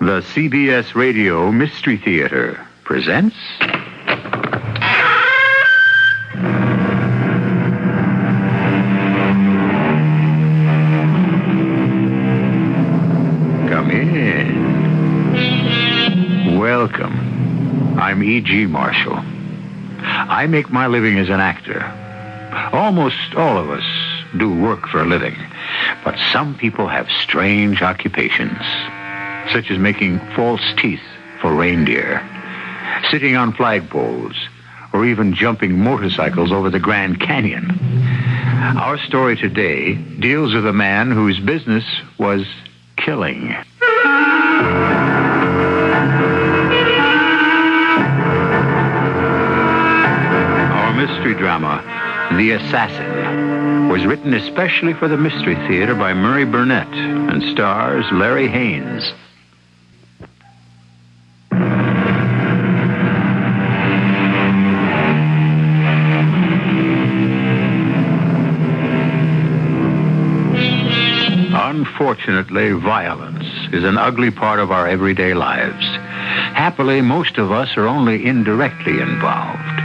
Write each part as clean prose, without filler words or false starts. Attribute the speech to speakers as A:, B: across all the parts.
A: The CBS Radio Mystery Theater presents... Come in. Welcome. I'm E.G. Marshall. I make my living as an actor. Almost all of us do work for a living, but some people have strange occupations, such as making false teeth for reindeer, sitting on flagpoles, or even jumping motorcycles over the Grand Canyon. Our story today deals with a man whose business was killing. Our mystery drama, The Assassin, was written especially for the Mystery Theater by Murray Burnett and stars Larry Haines. Unfortunately, violence is an ugly part of our everyday lives. Happily, most of us are only indirectly involved,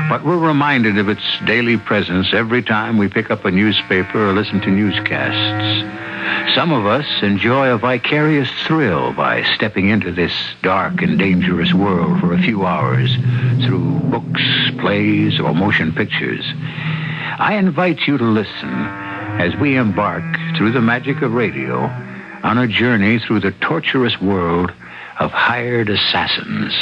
A: but we're reminded of its daily presence every time we pick up a newspaper or listen to newscasts. Some of us enjoy a vicarious thrill by stepping into this dark and dangerous world for a few hours through books, plays, or motion pictures. I invite you to listen as we embark through the magic of radio on a journey through the torturous world of hired assassins.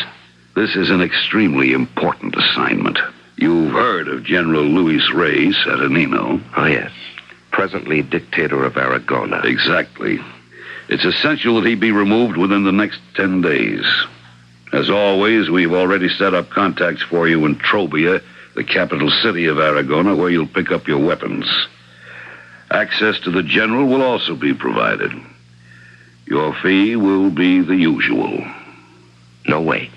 B: This is an extremely important assignment. You've heard of General Luis Reyes Saturnino.
C: Oh, yes. Presently dictator of Aragona.
B: Exactly. It's essential that he be removed within the next 10 days. As always, we've already set up contacts for you in Trobia, the capital city of Aragona, where you'll pick up your weapons. Access to the general will also be provided. Your fee will be the usual.
C: No way.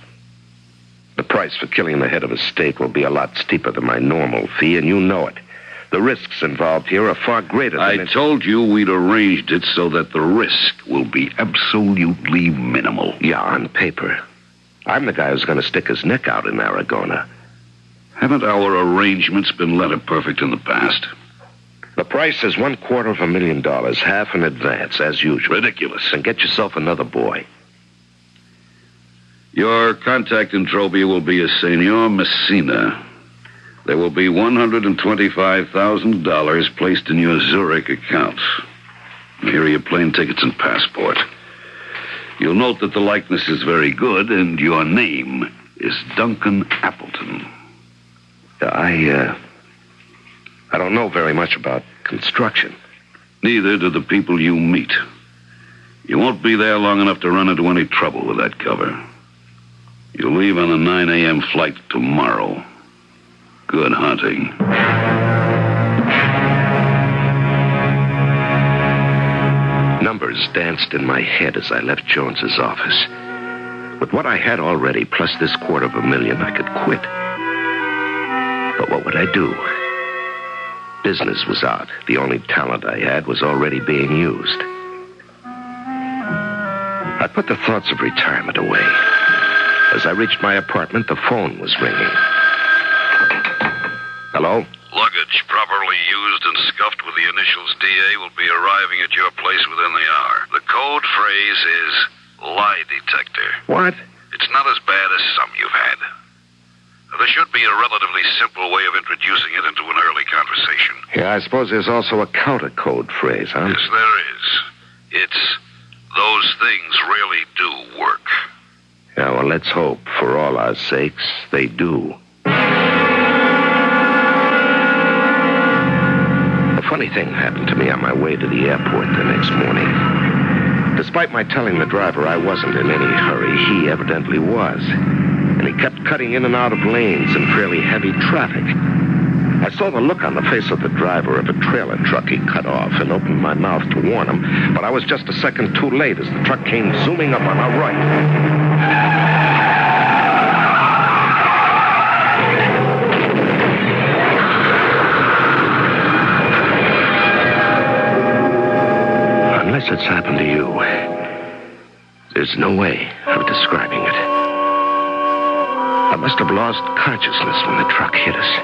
C: The price for killing the head of a state will be a lot steeper than my normal fee, and you know it. The risks involved here are far greater than...
B: I told you we'd arranged it so that the risk will be absolutely minimal.
C: Yeah, on paper. I'm the guy who's going to stick his neck out in Aragona.
B: Haven't our arrangements been letter perfect in the past?
C: The price is $250,000, half in advance, as usual.
B: Ridiculous.
C: And get yourself another boy.
B: Your contact in Trobia will be a Senor Messina. There will be $125,000 placed in your Zurich account. Here are your plane tickets and passport. You'll note that the likeness is very good, and your name is Duncan Appleton.
C: I don't know very much about construction.
B: Neither do the people you meet. You won't be there long enough to run into any trouble with that cover. You'll leave on a 9 a.m. flight tomorrow. Good hunting.
C: Numbers danced in my head as I left Jones's office. With what I had already, plus this $250,000, I could quit. But what would I do? Business was out. The only talent I had was already being used. I put the thoughts of retirement away. As I reached my apartment, the phone was ringing. Hello?
B: Luggage properly used and scuffed with the initials DA will be arriving at your place within the hour. The code phrase is lie detector.
C: What?
B: It's not as bad as some you've had. There should be a relatively simple way of introducing it into an early conversation.
C: Yeah, I suppose there's also a counter code phrase, huh?
B: Yes, there is. It's those things really do work.
C: Yeah, well, let's hope, for all our sakes, they do. A funny thing happened to me on my way to the airport the next morning. Despite my telling the driver I wasn't in any hurry, he evidently was. And he kept cutting in and out of lanes in fairly heavy traffic. I saw the look on the face of the driver of a trailer truck he cut off and opened my mouth to warn him, but I was just a second too late as the truck came zooming up on our right. Unless it's happened to you. There's no way of describing it. I must have lost consciousness when the truck hit us.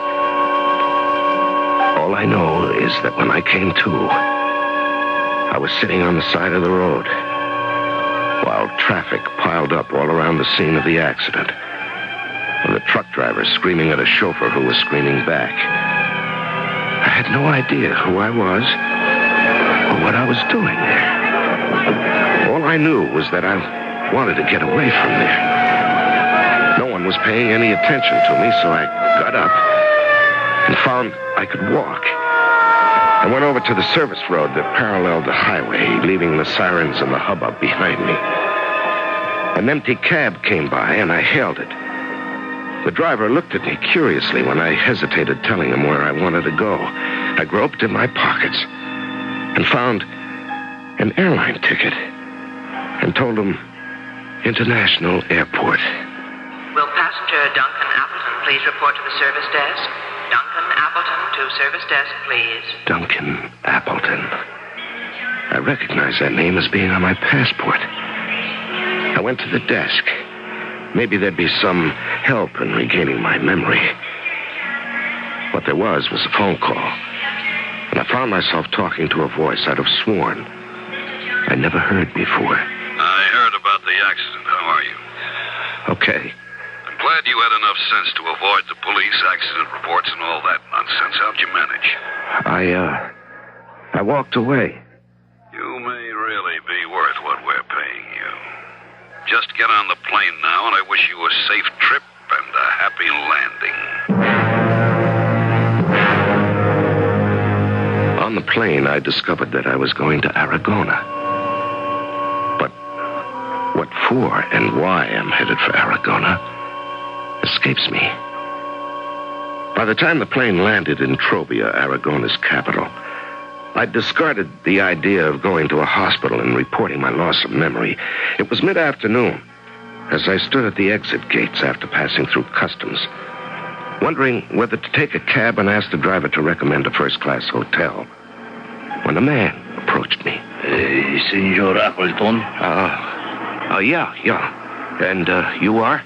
C: All I know is that when I came to, I was sitting on the side of the road while traffic piled up all around the scene of the accident, with the truck driver screaming at a chauffeur who was screaming back. I had no idea who I was or what I was doing there. All I knew was that I wanted to get away from there. No one was paying any attention to me, so I got up and found I could walk. I went over to the service road that paralleled the highway, leaving the sirens and the hubbub behind me. An empty cab came by, and I hailed it. The driver looked at me curiously when I hesitated telling him where I wanted to go. I groped in my pockets and found an airline ticket and told him International Airport.
D: Will passenger Duncan Appleton please report to the service desk? Duncan Appleton to service desk, please.
C: Duncan Appleton. I recognized that name as being on my passport. I went to the desk. Maybe there'd be some help in regaining my memory. What there was a phone call. And I found myself talking to a voice I'd have sworn I'd never heard before.
B: I heard about the accident. How are you?
C: Okay.
B: I'm glad you had enough sense to avoid the police, accident reports, and all that nonsense. How'd you manage?
C: I walked away.
B: You may really be worth what we're paying you. Just get on the plane now, and I wish you a safe trip and a happy landing.
C: On the plane, I discovered that I was going to Aragona. But what for and why I'm headed for Aragona escapes me. By the time the plane landed in Trobia, Aragona's capital, I'd discarded the idea of going to a hospital and reporting my loss of memory. It was mid-afternoon as I stood at the exit gates after passing through customs, wondering whether to take a cab and ask the driver to recommend a first-class hotel, when a man approached me.
E: Senor Appleton?
C: Yeah. And, you are?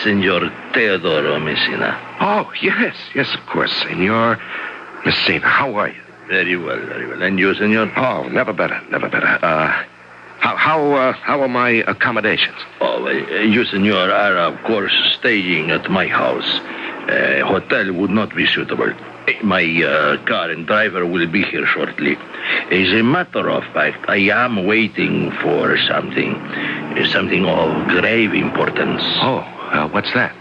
E: Senor Teodoro Messina.
C: Oh, yes, of course, Senor Messina. How are you?
E: Very well, very well. And you, senor?
C: Oh, never better. How are my accommodations?
E: Oh, well, you, senor, are, of course, staying at my house. A hotel would not be suitable. My car and driver will be here shortly. As a matter of fact, I am waiting for something of grave importance.
C: Oh, what's that?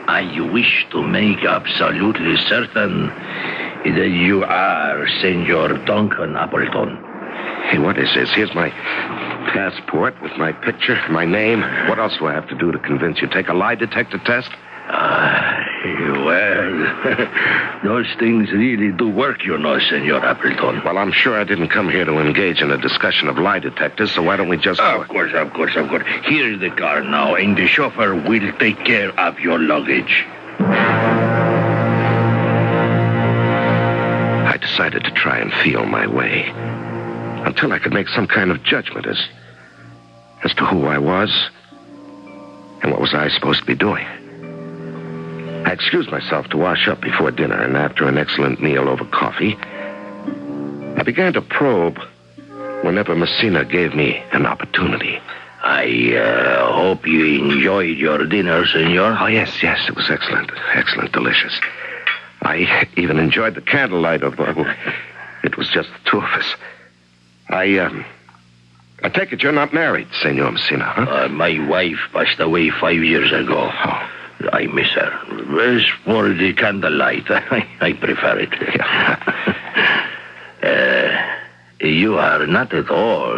E: I wish to make absolutely certain that you are Senor Duncan Appleton.
C: Hey, what is this? Here's my passport with my picture, my name. What else do I have to do to convince you? Take a lie detector test?
E: Well, those things really do work, you know, Senor Appleton.
C: Well, I'm sure I didn't come here to engage in a discussion of lie detectors, so why don't we just...
E: Of course. Here's the car now, and the chauffeur will take care of your luggage.
C: I decided to try and feel my way until I could make some kind of judgment as to who I was and what was I supposed to be doing. I excused myself to wash up before dinner, and after an excellent meal over coffee, I began to probe whenever Messina gave me an opportunity.
E: I hope you enjoyed your dinner, senor.
C: Oh, yes, it was excellent, delicious. I even enjoyed the candlelight, although it was just the two of us. I take it you're not married, Senor Messina, huh?
E: My wife passed away 5 years ago.
C: Oh.
E: I miss her. As for the candlelight, I prefer it. You are not at all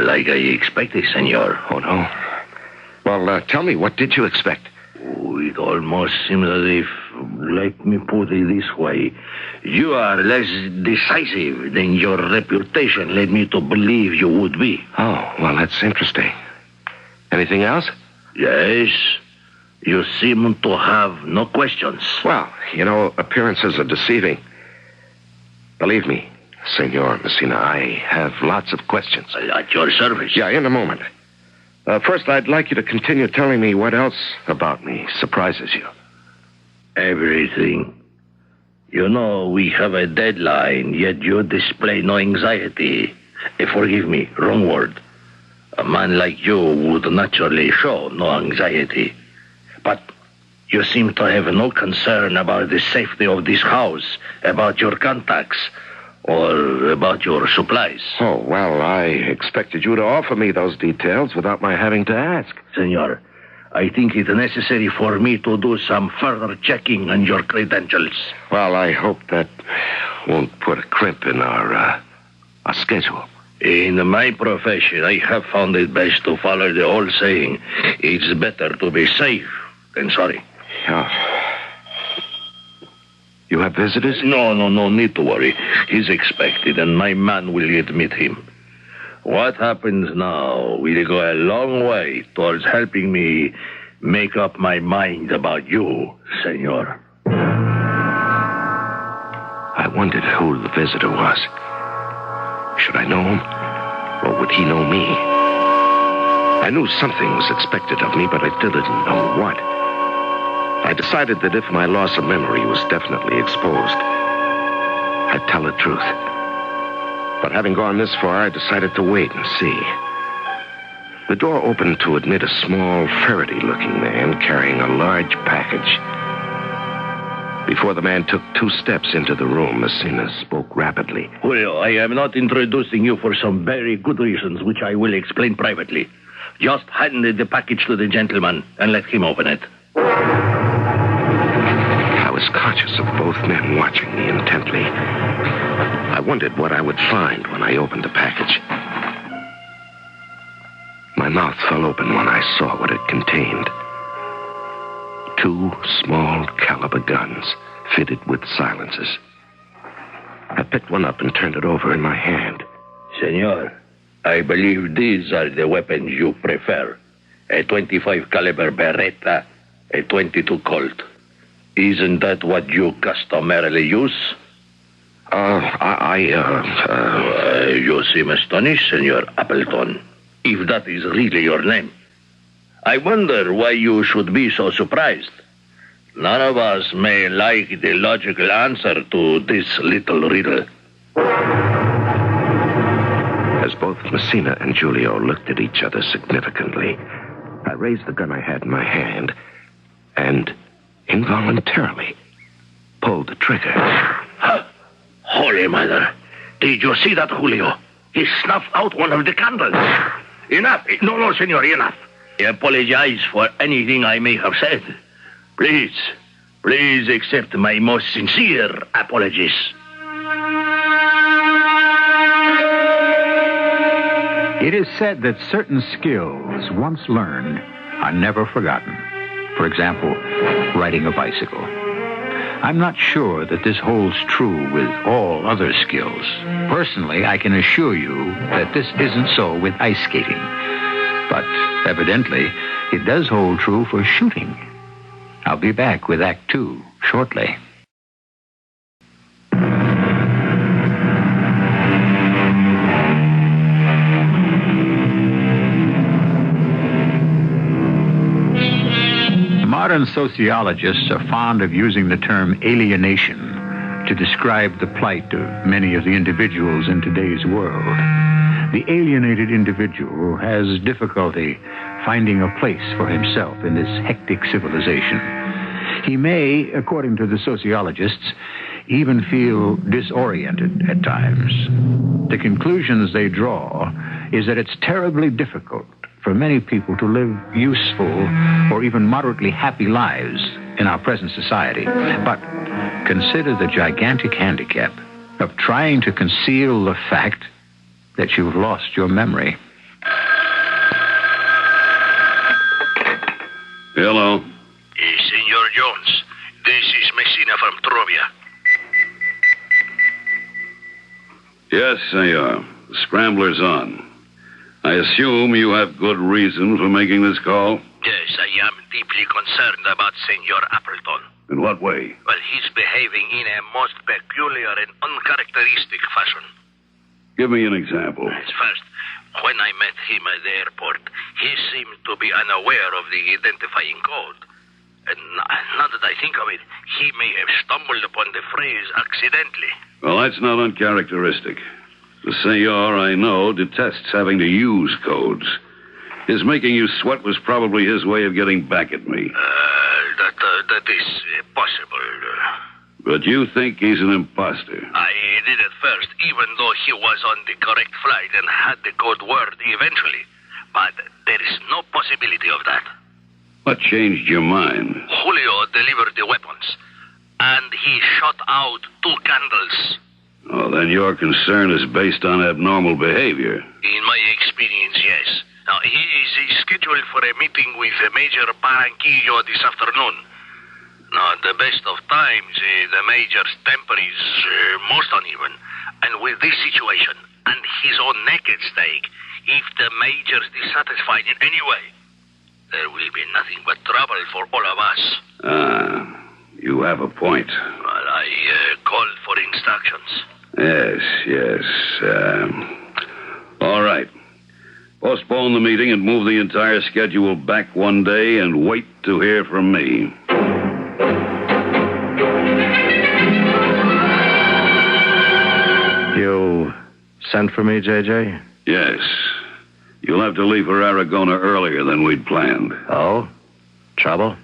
E: like I expected, senor.
C: Oh, no? Well, tell me, what did you expect?
E: It almost seems as if, let me put it this way, you are less decisive than your reputation led me to believe you would be.
C: Oh, well, that's interesting. Anything else?
E: Yes. You seem to have no questions.
C: Well, appearances are deceiving. Believe me, Senor Messina, I have lots of questions.
E: At your service.
C: Yeah, in a moment. First, I'd like you to continue telling me what else about me surprises you.
E: Everything. You know, we have a deadline, yet you display no anxiety. Forgive me, wrong word. A man like you would naturally show no anxiety. But you seem to have no concern about the safety of this house, about your contacts, or about your supplies.
C: Oh, well, I expected you to offer me those details without my having to ask.
E: Senor, I think it necessary for me to do some further checking on your credentials.
C: Well, I hope that won't put a crimp in our schedule.
E: In my profession, I have found it best to follow the old saying, it's better to be safe than sorry.
C: Yeah. You have visitors?
E: No need to worry. He's expected, and my man will admit him. What happens now will go a long way towards helping me make up my mind about you, senor.
C: I wondered who the visitor was. Should I know him? Or would he know me? I knew something was expected of me, but I still didn't know what. I decided that if my loss of memory was definitely exposed, I'd tell the truth. But having gone this far, I decided to wait and see. The door opened to admit a small, ferrety-looking man carrying a large package. Before the man took 2 steps into the room, Messina spoke rapidly.
E: Julio, I am not introducing you for some very good reasons, which I will explain privately. Just hand the package to the gentleman and let him open it.
C: I was conscious of both men watching me intently. I wondered what I would find when I opened the package. My mouth fell open when I saw what it contained. 2 small caliber guns fitted with silencers. I picked one up and turned it over in my hand.
E: Senor, I believe these are the weapons you prefer. A 25 caliber Beretta, a 22 Colt. Isn't that what you customarily use? You seem astonished, Senor Appleton, if that is really your name. I wonder why you should be so surprised. None of us may like the logical answer to this little riddle.
C: As both Messina and Julio looked at each other significantly, I raised the gun I had in my hand and involuntarily pulled the trigger.
E: Holy Mother. Did you see that, Julio? He snuffed out one of the candles. Enough. No, senor, enough. I apologize for anything I may have said. Please accept my most sincere apologies.
A: It is said that certain skills, once learned, are never forgotten. For example, riding a bicycle. I'm not sure that this holds true with all other skills. Personally, I can assure you that this isn't so with ice skating. But evidently, it does hold true for shooting. I'll be back with Act 2 shortly. Modern sociologists are fond of using the term alienation to describe the plight of many of the individuals in today's world. The alienated individual has difficulty finding a place for himself in this hectic civilization. He may, according to the sociologists, even feel disoriented at times. The conclusions they draw is that it's terribly difficult for many people to live useful or even moderately happy lives in our present society. But consider the gigantic handicap of trying to conceal the fact that you've lost your memory.
B: Hello.
E: Senor Jones, this is Messina from Trovia.
B: Yes, senor. The scrambler's on. I assume you have good reason for making this call?
E: Yes, I am deeply concerned about Senor Appleton.
B: In what way?
E: Well, he's behaving in a most peculiar and uncharacteristic fashion.
B: Give me an example.
E: First, when I met him at the airport, he seemed to be unaware of the identifying code. And now that I think of it, he may have stumbled upon the phrase accidentally.
B: Well, that's not uncharacteristic. The Senor I know detests having to use codes. His making you sweat was probably his way of getting back at me.
E: That is possible.
B: But you think he's an imposter?
E: I did at first, even though he was on the correct flight and had the code word eventually. But there is no possibility of that.
B: What changed your mind?
E: Julio delivered the weapons, and he shot out 2 candles.
B: Oh, then your concern is based on abnormal behavior.
E: In my experience, yes. Now, he is scheduled for a meeting with Major Barranquillo this afternoon. Now, at the best of times, the Major's temper is most uneven. And with this situation, and his own neck at stake, if the Major's dissatisfied in any way, there will be nothing but trouble for all of us.
B: You have a point.
E: Well, I called for instructions.
B: Yes. All right. Postpone the meeting and move the entire schedule back one day and wait to hear from me.
C: You sent for me, J.J.?
B: Yes. You'll have to leave for Aragona earlier than we'd planned.
C: Oh? Trouble?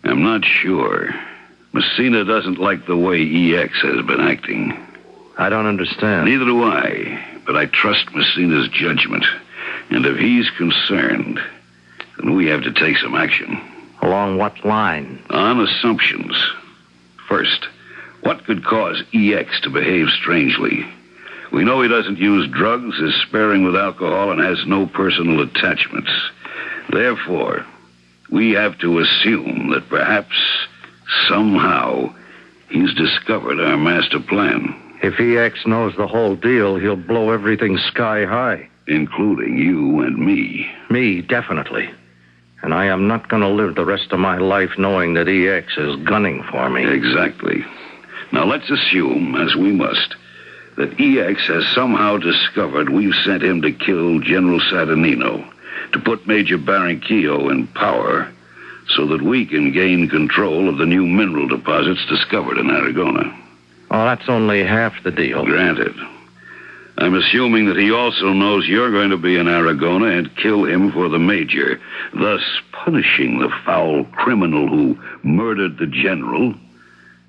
B: I'm not sure. Messina doesn't like the way EX has been acting.
C: I don't understand.
B: Neither do I, but I trust Messina's judgment. And if he's concerned, then we have to take some action.
C: Along what line?
B: On assumptions. First, what could cause EX to behave strangely? We know he doesn't use drugs, is sparing with alcohol, and has no personal attachments. Therefore, we have to assume that perhaps, somehow, he's discovered our master plan.
C: If EX knows the whole deal, he'll blow everything sky high.
B: Including you and me.
C: Me, definitely. And I am not going to live the rest of my life knowing that EX is gunning for me.
B: Exactly. Now let's assume, as we must, that EX has somehow discovered we've sent him to kill General Saturnino, to put Major Barranquillo in power, so that we can gain control of the new mineral deposits discovered in Aragona.
C: Oh, that's only half the deal.
B: Granted. I'm assuming that he also knows you're going to be in Aragona and kill him for the Major, thus punishing the foul criminal who murdered the General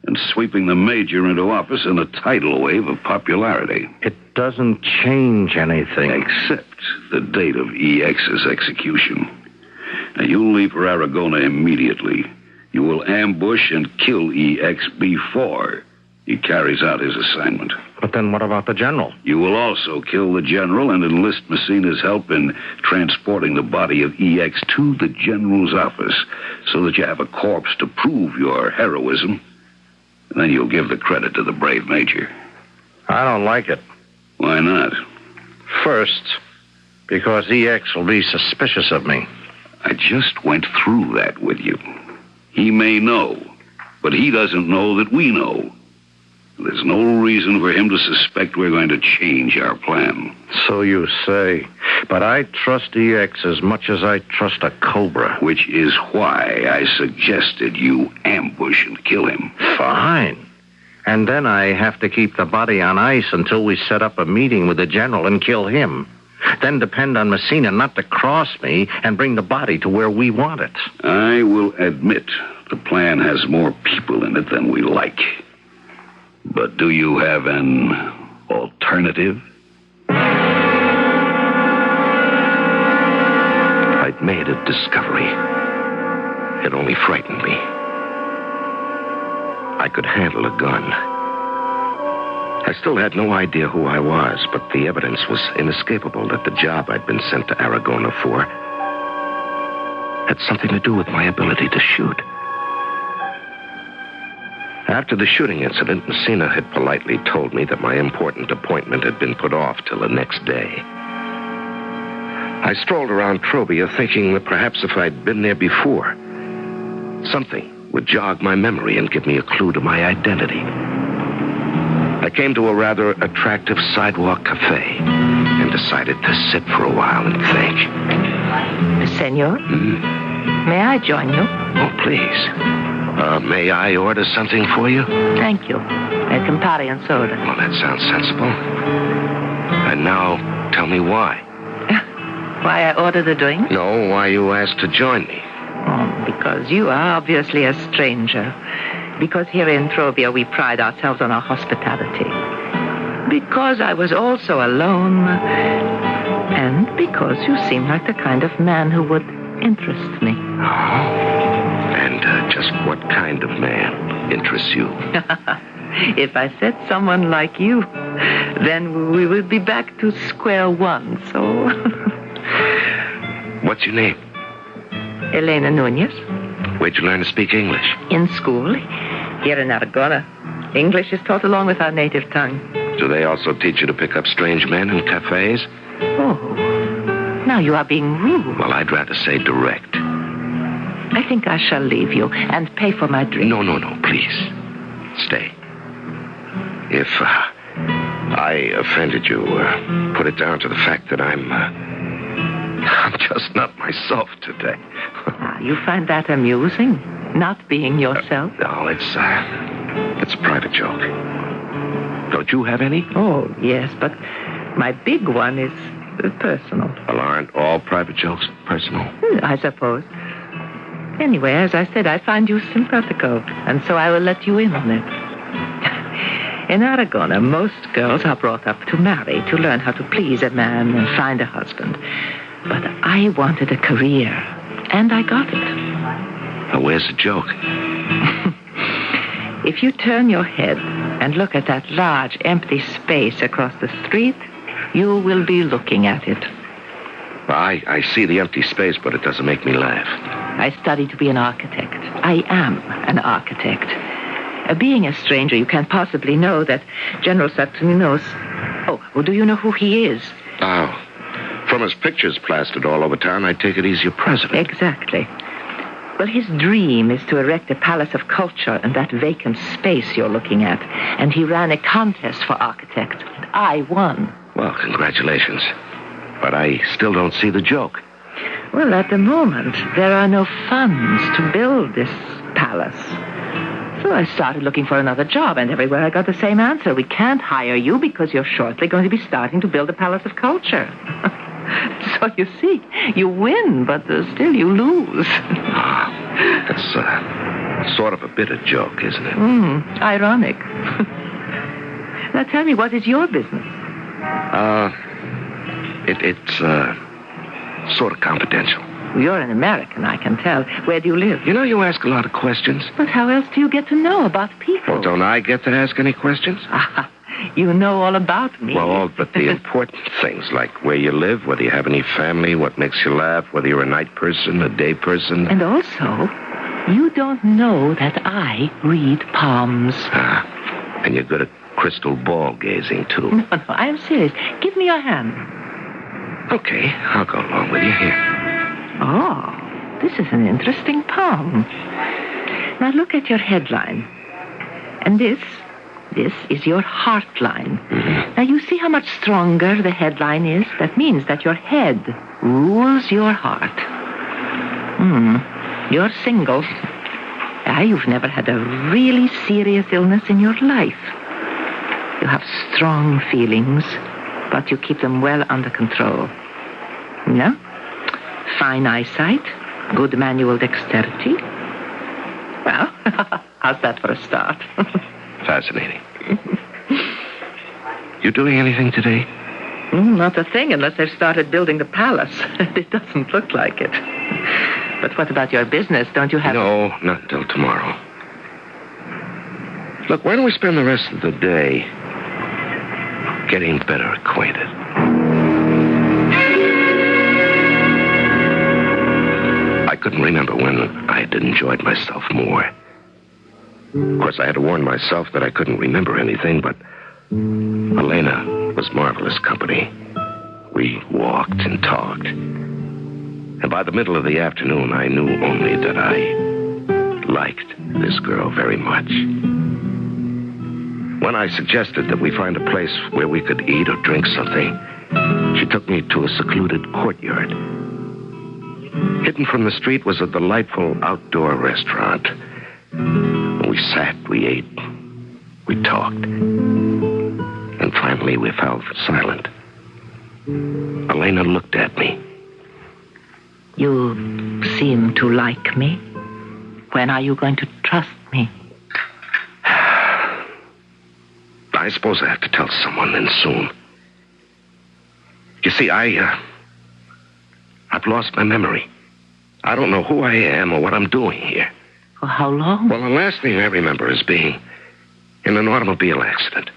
B: and sweeping the Major into office in a tidal wave of popularity.
C: It doesn't change anything.
B: Except the date of EX's execution. Now, you'll leave for Aragona immediately. You will ambush and kill EX before he carries out his assignment.
C: But then what about the General?
B: You will also kill the General and enlist Messina's help in transporting the body of EX to the General's office so that you have a corpse to prove your heroism. And then you'll give the credit to the brave Major.
C: I don't like it.
B: Why not?
C: First, because EX will be suspicious of me.
B: I just went through that with you. He may know, but he doesn't know that we know. There's no reason for him to suspect we're going to change our plan.
C: So you say. But I trust EX as much as I trust a cobra.
B: Which is why I suggested you ambush and kill him.
C: Fine. And then I have to keep the body on ice until we set up a meeting with the General and kill him. Then depend on Messina not to cross me and bring the body to where we want it.
B: I will admit the plan has more people in it than we like. But do you have an alternative?
C: I'd made a discovery. It only frightened me. I could handle a gun. I still had no idea who I was, but the evidence was inescapable that the job I'd been sent to Aragona for had something to do with my ability to shoot. After the shooting incident, Messina had politely told me that my important appointment had been put off till the next day. I strolled around Trobia thinking that perhaps if I'd been there before, something would jog my memory and give me a clue to my identity. I came to a rather attractive sidewalk cafe and decided to sit for a while and think.
D: Senor, may I join you?
C: Oh, please. May I order something for you?
D: Thank you. A Campari and soda.
C: Well, that sounds sensible. And now, tell me why.
D: Why I ordered the drink?
C: No, why you asked to join me.
D: Oh, because you are obviously a stranger. Because here in Trobia we pride ourselves on our hospitality. Because I was also alone. And because you seem like the kind of man who would interest me.
C: And just what kind of man interests you?
D: If I said someone like you, then we would be back to square one, so...
C: What's your name?
D: Elena Nunez.
C: Where'd you learn to speak English?
D: In school, here in Aragona. English is taught along with our native tongue.
C: Do they also teach you to pick up strange men in cafes?
D: Oh, now you are being rude.
C: Well, I'd rather say direct.
D: I think I shall leave you and pay for my drink.
C: No, please. Stay. If I offended you, put it down to the fact that I'm just not myself today.
D: You find that amusing? Not being yourself?
C: No, it's a private joke. Don't you have any?
D: Oh, yes, but my big one is personal.
C: Well, aren't all private jokes personal?
D: I suppose. Anyway, as I said, I find you simpatico, and so I will let you in on it. In Aragona, most girls are brought up to marry, to learn how to please a man and find a husband. But I wanted a career, and I got it.
C: Well, where's the joke?
D: If you turn your head and look at that large, empty space across the street, you will be looking at it.
C: Well, I see the empty space, but it doesn't make me laugh.
D: I studied to be an architect. I am an architect. Being a stranger, you can't possibly know that General Saturninos... Oh, well, do you know who he is?
C: Oh, from his pictures plastered all over town, I take it he's your president.
D: Exactly. Well, his dream is to erect a palace of culture in that vacant space you're looking at. And he ran a contest for architect, and I won.
C: Well, congratulations. But I still don't see the joke.
D: Well, at the moment, there are no funds to build this palace. So I started looking for another job, and everywhere I got the same answer. We can't hire you because you're shortly going to be starting to build a palace of culture. So you see, you win, but still you lose.
C: That's sort of a bitter joke, isn't it?
D: Ironic. Now tell me, what is your business?
C: It's sort of confidential.
D: You're an American, I can tell. Where do you live?
C: You know, you ask a lot of questions.
D: But how else do you get to know about people?
C: Well, don't I get to ask any questions?
D: You know all about me.
C: Well, all but the important things, like where you live, whether you have any family, what makes you laugh, whether you're a night person, a day person.
D: And also, you don't know that I read palms.
C: And you're good at crystal ball gazing, too.
D: No, I'm serious. Give me your hand.
C: Okay, I'll go along with you here.
D: Oh, this is an interesting palm. Now look at your headline. And this is your heart line.
C: Mm-hmm.
D: Now you see how much stronger the headline is? That means that your head rules your heart. You're single. You've never had a really serious illness in your life. You have strong feelings, but you keep them well under control. No? Fine eyesight, good manual dexterity. Well, how's that for a start?
C: Fascinating. You doing anything today?
D: Not a thing, unless they've started building the palace. It doesn't look like it. But what about your business? Don't you have...
C: No, not until tomorrow. Look, why don't we spend the rest of the day getting better acquainted? I couldn't remember when I had enjoyed myself more. Of course, I had to warn myself that I couldn't remember anything, but Elena was marvelous company. We walked and talked. And by the middle of the afternoon, I knew only that I liked this girl very much. When I suggested that we find a place where we could eat or drink something, she took me to a secluded courtyard. Hidden from the street was a delightful outdoor restaurant. We sat, we ate, we talked. And finally we fell silent. Elena looked at me.
D: You seem to like me. When are you going to trust me?
C: I suppose I have to tell someone, and soon. You see, I've lost my memory. I don't know who I am or what I'm doing here.
D: For how long?
C: Well, the last thing I remember is being in an automobile accident.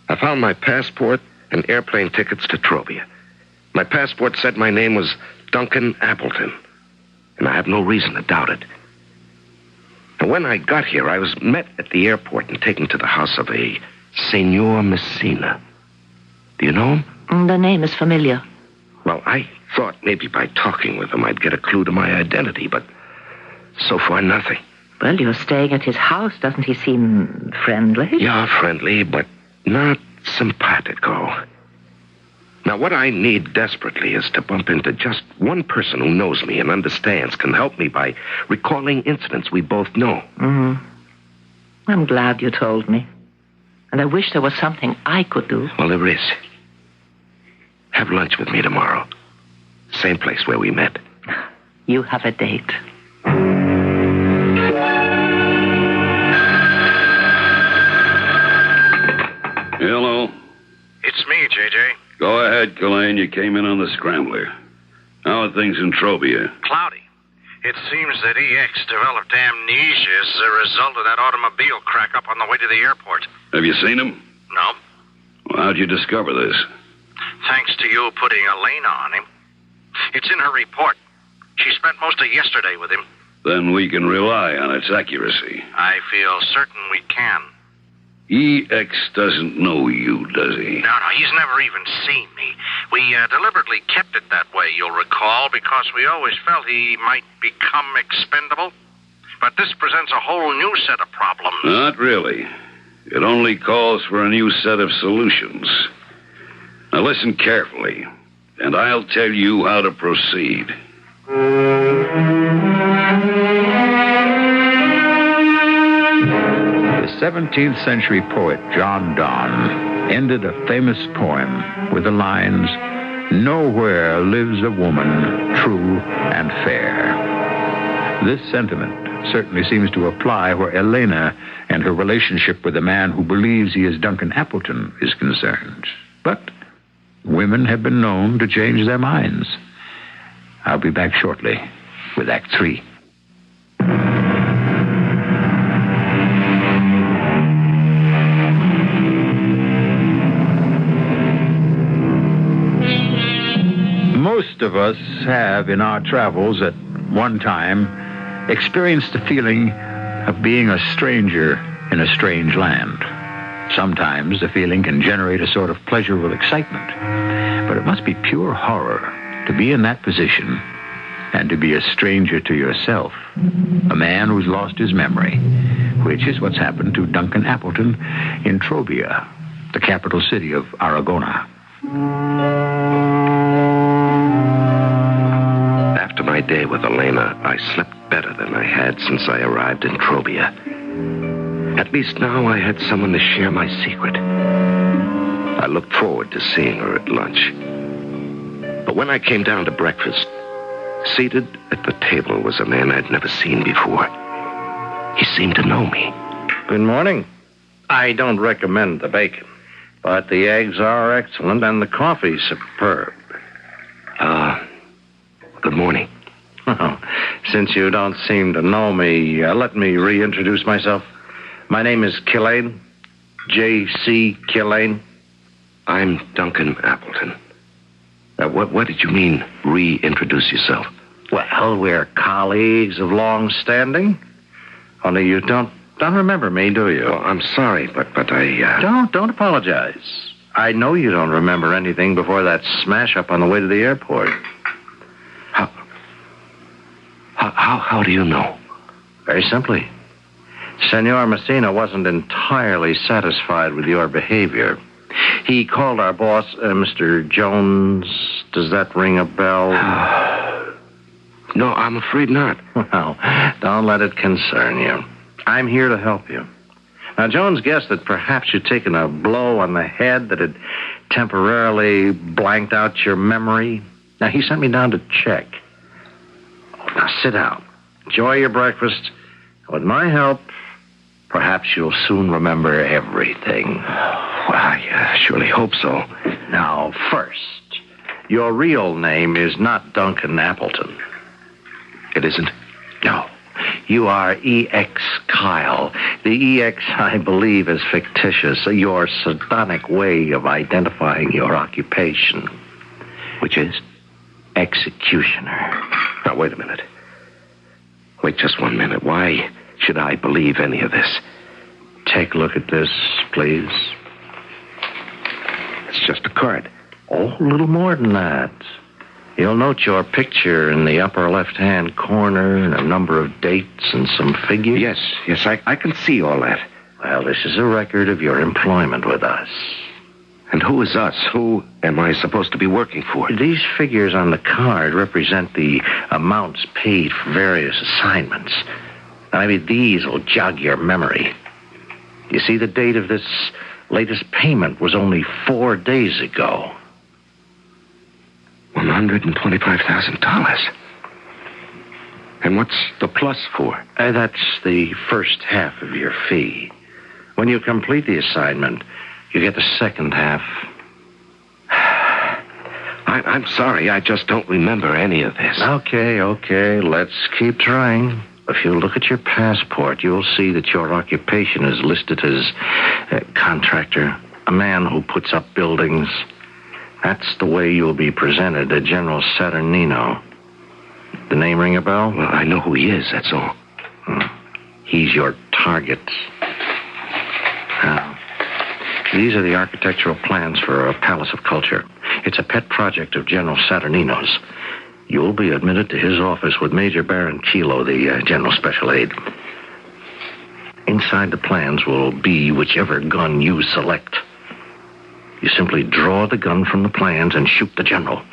C: I found my passport and airplane tickets to Trobia. My passport said my name was Duncan Appleton, and I have no reason to doubt it. And when I got here, I was met at the airport and taken to the house of a Senor Messina. Do you know him?
D: The name is familiar.
C: Well, I thought maybe by talking with him I'd get a clue to my identity, but so far nothing.
D: Well, you're staying at his house. Doesn't he seem friendly?
C: Yeah, friendly, but not simpatico. Now, what I need desperately is to bump into just one person who knows me and understands, can help me by recalling incidents we both know.
D: I'm glad you told me. And I wish there was something I could do.
C: Well, there is. Have lunch with me tomorrow. Same place where we met.
D: You have a date.
B: Hello.
F: It's me, J.J.
B: Go ahead, Killane. You came in on the scrambler. How are things in Trobia?
F: Cloudy. It seems that EX developed amnesia as a result of that automobile crack up on the way to the airport.
B: Have you seen him?
F: No.
B: Well, how'd you discover this?
F: Thanks to you putting Elena on him. It's in her report. She spent most of yesterday with him.
B: Then we can rely on its accuracy.
F: I feel certain we can.
B: EX doesn't know you, does he?
F: No, he's never even seen me. We deliberately kept it that way, you'll recall, because we always felt he might become expendable. But this presents a whole new set of problems.
B: Not really. It only calls for a new set of solutions. Now listen carefully, and I'll tell you how to proceed.
A: The 17th century poet John Donne ended a famous poem with the lines, "Nowhere lives a woman true and fair." This sentiment certainly seems to apply where Elena and her relationship with a man who believes he is Duncan Appleton is concerned. But women have been known to change their minds. I'll be back shortly with Act 3. Most of us have, in our travels at one time, experienced the feeling of being a stranger in a strange land. Sometimes the feeling can generate a sort of pleasurable excitement, but it must be pure horror to be in that position and to be a stranger to yourself, a man who's lost his memory, which is what's happened to Duncan Appleton in Trobia, the capital city of Aragona.
C: After my day with Elena, I slept better than I had since I arrived in Trobia. At least now I had someone to share my secret. I looked forward to seeing her at lunch. But when I came down to breakfast, seated at the table was a man I'd never seen before. He seemed to know me.
F: Good morning. I don't recommend the bacon, but the eggs are excellent and the coffee superb.
C: Good morning.
F: Since you don't seem to know me, let me reintroduce myself. My name is Killane, J.C. Killane.
C: I'm Duncan Appleton. What did you mean, reintroduce yourself?
F: Well, we're colleagues of long standing. Only you don't remember me, do you?
C: Oh, I'm sorry, but I...
F: Don't apologize. I know you don't remember anything before that smash-up on the way to the airport.
C: How do you know?
F: Very simply. Senor Messina wasn't entirely satisfied with your behavior. He called our boss, Mr. Jones. Does that ring a bell?
C: No, I'm afraid not.
E: Well, don't let it concern you. I'm here to help you. Now, Jones guessed that perhaps you'd taken a blow on the head that had temporarily blanked out your memory. Now, he sent me down to check. Now, sit down. Enjoy your breakfast. With my help, perhaps you'll soon remember everything.
C: Well, I surely hope so.
E: Now, first, your real name is not Duncan Appleton.
C: It isn't?
E: No. You are E.X. Kyle. The E.X., I believe, is fictitious, your sardonic way of identifying your occupation.
C: Which is?
E: Executioner.
C: Now, wait a minute. Wait just 1 minute. Why should I believe any of this?
E: Take a look at this, please.
C: It's just a card.
E: Oh, a little more than that. You'll note your picture in the upper left-hand corner and a number of dates and some figures.
C: Yes, I can see all that.
E: Well, this is a record of your employment with us.
C: And who is us? Who am I supposed to be working for?
E: These figures on the card represent the amounts paid for various assignments. Now, maybe these will jog your memory. You see, the date of this latest payment was only 4 days ago.
C: $125,000. And what's the plus for?
E: That's the first half of your fee. When you complete the assignment, you get the second half.
C: I'm sorry, I just don't remember any of this.
E: Okay, let's keep trying. If you look at your passport, you'll see that your occupation is listed as a contractor, a man who puts up buildings. That's the way you'll be presented to General Saturnino. The name ring a bell?
C: Well, I know who he is, that's all.
E: He's your target. Now, these are the architectural plans for a Palace of Culture. It's a pet project of General Saturnino's. You'll be admitted to his office with Major Baron Kilo, the General Special Aide. Inside the plans will be whichever gun you select. You simply draw the gun from the plans and shoot the general.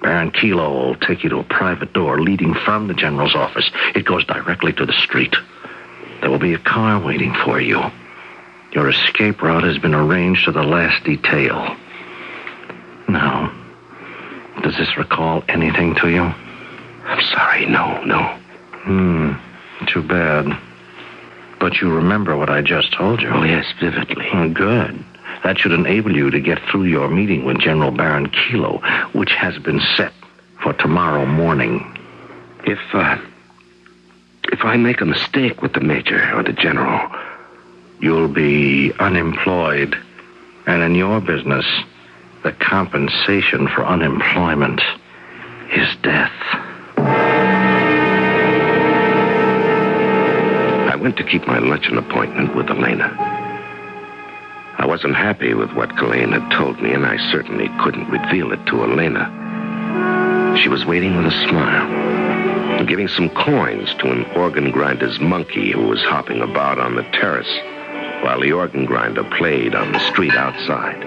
E: Baron Kilo will take you to a private door leading from the general's office. It goes directly to the street. There will be a car waiting for you. Your escape route has been arranged to the last detail. Now, does this recall anything to you?
C: I'm sorry, no.
E: Too bad. But you remember what I just told you?
C: Oh, yes, vividly.
E: Oh, good. That should enable you to get through your meeting with General Baron Kilo, which has been set for tomorrow morning.
C: If I make a mistake with the major or the general,
E: you'll be unemployed. And in your business, the compensation for unemployment is death.
C: I went to keep my luncheon appointment with Elena. I wasn't happy with what Ghislaine had told me, and I certainly couldn't reveal it to Elena. She was waiting with a smile and giving some coins to an organ grinder's monkey who was hopping about on the terrace while the organ grinder played on the street outside.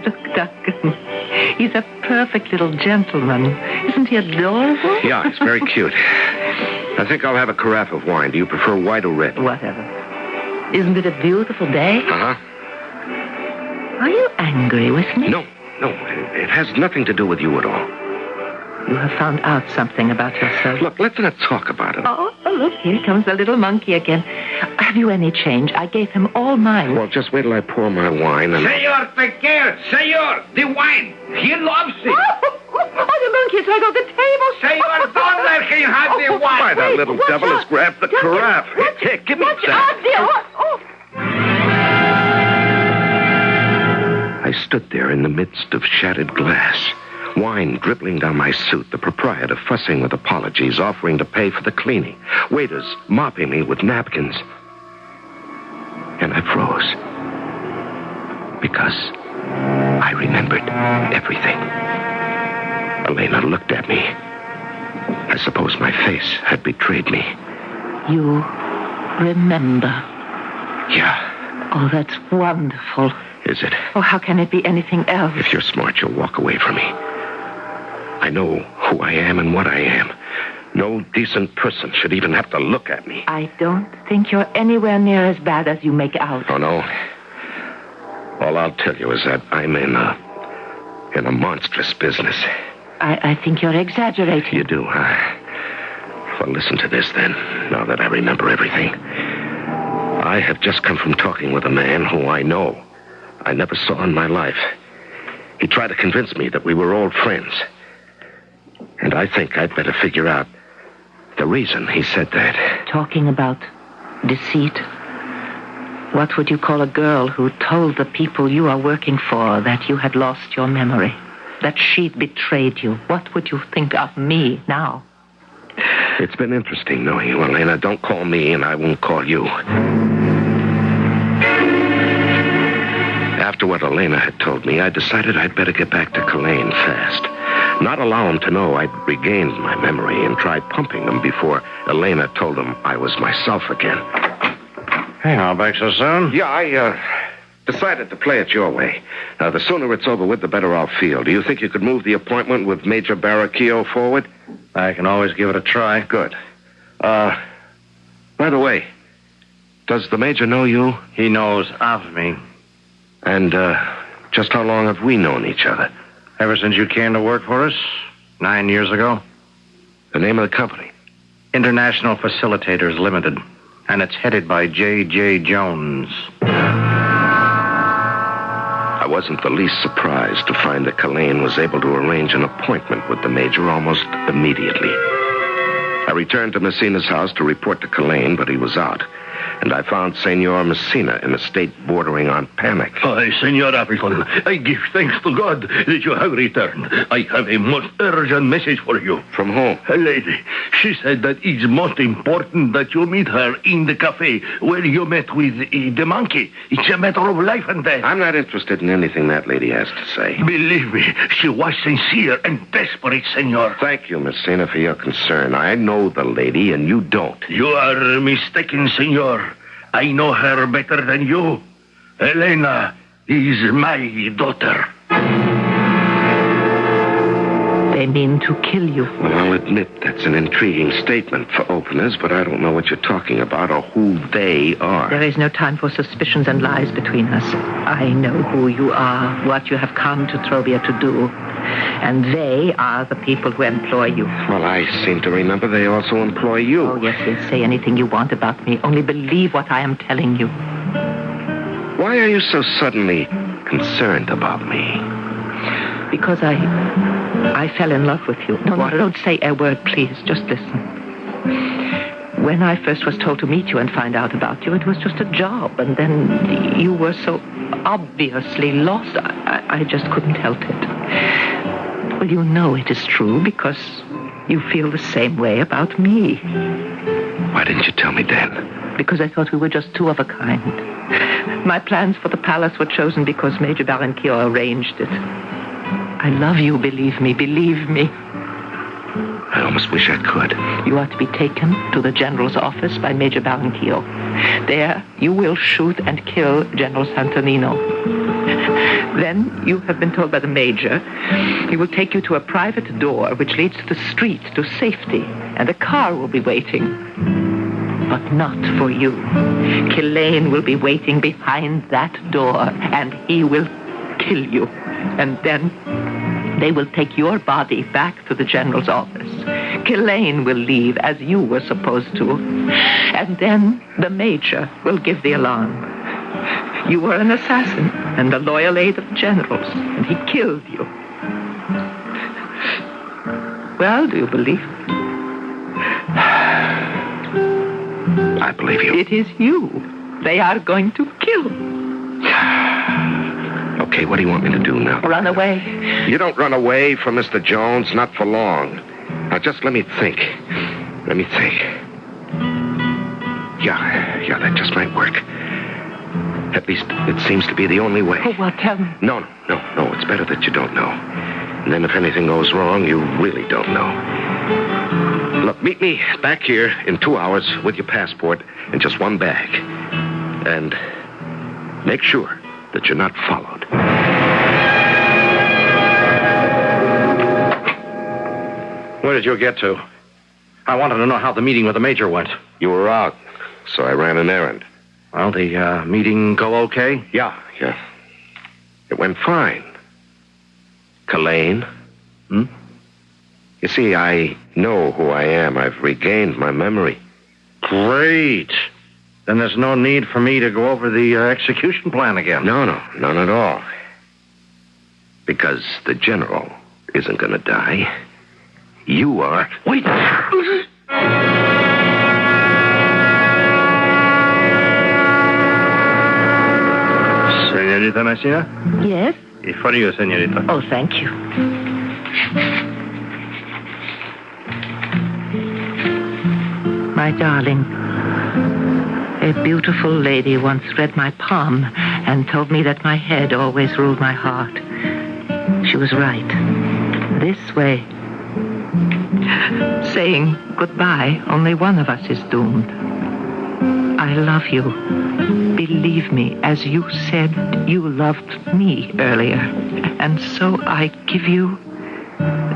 D: Look, Duncan. He's a perfect little gentleman. Isn't he adorable?
C: Yeah, he's very cute. I think I'll have a carafe of wine. Do you prefer white or red?
D: Whatever. Isn't it a beautiful day?
C: Uh-huh.
D: Are you angry with me?
C: No. It has nothing to do with you at all.
D: You have found out something about yourself.
C: Look, let's not talk about it.
D: Oh, look, here comes the little monkey again. Have you any change? I gave him all mine.
C: Well, just wait till I pour my wine and...
G: Senor Pequer, senor, the wine. He loves it.
D: Oh, the monkey's right on the table.
G: Senor, don't let him have the wine.
C: Why, that little devil has grabbed the carafe. Here, give me that. I stood there in the midst of shattered glass, wine dribbling down my suit, the proprietor fussing with apologies, offering to pay for the cleaning, waiters mopping me with napkins. And I froze, because I remembered everything. Elena looked at me. I suppose my face had betrayed me.
D: You remember?
C: Yeah.
D: Oh, that's wonderful.
C: Is it?
D: Oh, how can it be anything else?
C: If you're smart, you'll walk away from me. I know who I am and what I am. No decent person should even have to look at me.
D: I don't think you're anywhere near as bad as you make out.
C: Oh, no? All I'll tell you is that I'm in a monstrous business.
D: I think you're exaggerating.
C: You do, huh? Well, listen to this, then, now that I remember everything. I have just come from talking with a man who I know I never saw in my life. He tried to convince me that we were old friends. And I think I'd better figure out the reason he said that.
D: Talking about deceit. What would you call a girl who told the people you are working for that you had lost your memory? That she'd betrayed you? What would you think of me now?
C: It's been interesting knowing you, Elena. Don't call me and I won't call you. After what Elena had told me, I decided I'd better get back to Culzean fast. Not allow him to know I'd regained my memory and try pumping him before Elena told him I was myself again.
F: Hey, now, back so soon?
C: Yeah, I decided to play it your way. Now, the sooner it's over with, the better I'll feel. Do you think you could move the appointment with Major Barraquillo forward?
F: I can always give it a try.
C: Good. By the way, does the Major know you?
F: He knows of me.
C: And, just how long have we known each other?
F: Ever since you came to work for us, 9 years ago.
C: The name of the company?
F: International Facilitators Limited. And it's headed by J.J. Jones.
C: I wasn't the least surprised to find that Culzean was able to arrange an appointment with the Major almost immediately. I returned to Messina's house to report to Culzean, but he was out. And I found Senor Messina in a state bordering on panic.
E: Hi, Senor Appleton. I give thanks to God that you have returned. I have a most urgent message for you.
C: From whom?
E: A lady. She said that it's most important that you meet her in the cafe where you met with the monkey. It's a matter of life and death.
C: I'm not interested in anything that lady has to say.
E: Believe me, she was sincere and desperate, Senor.
C: Thank you, Messina, for your concern. I know the lady, and you don't.
E: You are mistaken, Senor. I know her better than you. Elena is my daughter.
D: They mean to kill you.
C: Well, I'll admit that's an intriguing statement for openers, but I don't know what you're talking about or who they are.
D: There is no time for suspicions and lies between us. I know who you are, what you have come to Trobia to do. And they are the people who employ you.
C: Well, I seem to remember they also employ you.
D: Oh, yes, yes. Say anything you want about me. Only believe what I am telling you.
C: Why are you so suddenly concerned about me?
D: Because I fell in love with you. No, don't say a word, please. Just listen. When I first was told to meet you and find out about you, it was just a job. And then you were so obviously lost. I just couldn't help it. Well, you know it is true because you feel the same way about me.
C: Why didn't you tell me then?
D: Because I thought we were just two of a kind. My plans for the palace were chosen because Major Barraquillo arranged it. I love you, believe me, believe me.
C: I almost wish I could.
D: You are to be taken to the general's office by Major Barraquillo. There, you will shoot and kill General Santonino. Then, you have been told by the major, he will take you to a private door which leads to the street to safety, and a car will be waiting. But not for you. Culzean will be waiting behind that door, and he will kill you. And then they will take your body back to the general's office. Culzean will leave as you were supposed to. And then the major will give the alarm. You were an assassin and a loyal aide of the general's, and he killed you. Well, do you believe me?
C: I believe you.
D: It is you they are going to kill.
C: Okay, what do you want me to do now?
D: Run away.
C: You don't run away from Mr. Jones, not for long. Now, just let me think. Let me think. Yeah, that just might work. At least, it seems to be the only way.
D: Oh, well, tell me.
C: No, it's better that you don't know. And then if anything goes wrong, you really don't know. Look, meet me back here in 2 hours with your passport and just one bag. And make sure that you're not followed.
E: Where did you get to? I wanted to know how the meeting with the major went.
C: You were out, so I ran an errand.
E: Well, the meeting go okay?
C: Yeah. It went fine. Kalaine? You see, I know who I am. I've regained my memory.
E: Great. Then there's no need for me to go over the execution plan again.
C: No, none at all. Because the general isn't going to die. You are.
E: Wait. Señorita Messina?
D: Yes?
E: For you, señorita.
D: Oh, thank you. My darling, a beautiful lady once read my palm and told me that my head always ruled my heart. She was right. This way. Saying goodbye, only one of us is doomed. I love you. Believe me, as you said, you loved me earlier. And so I give you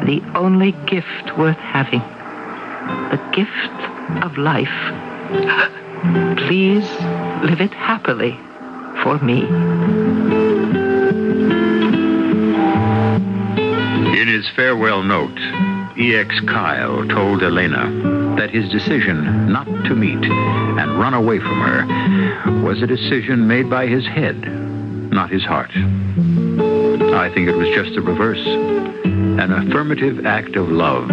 D: the only gift worth having. The gift of life. Please live it happily for me.
A: In his farewell note, E.X. Kyle told Elena that his decision not to meet and run away from her was a decision made by his head, not his heart. I think it was just the reverse, an affirmative act of love.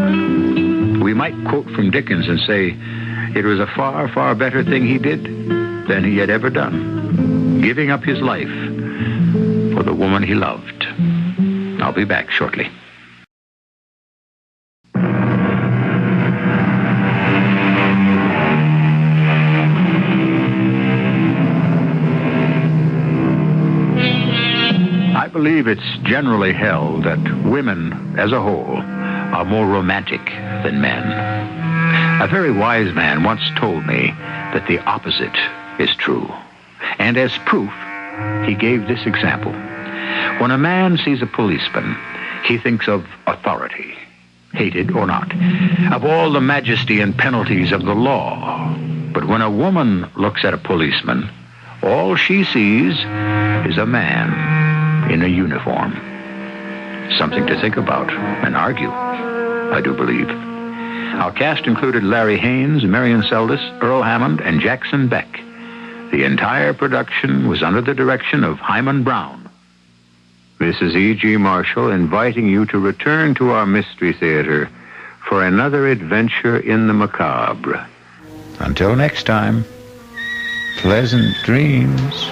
A: We might quote from Dickens and say it was a far, far better thing he did than he had ever done, giving up his life for the woman he loved. I'll be back shortly. I believe it's generally held that women, as a whole, are more romantic than men. A very wise man once told me that the opposite is true. And as proof, he gave this example. When a man sees a policeman, he thinks of authority, hated or not, of all the majesty and penalties of the law. But when a woman looks at a policeman, all she sees is a man in a uniform. Something to think about and argue, I do believe. Our cast included Larry Haynes, Marion Seldes, Earl Hammond, and Jackson Beck. The entire production was under the direction of Hyman Brown. This is E.G. Marshall inviting you to return to our Mystery Theater for another adventure in the macabre. Until next time, pleasant dreams.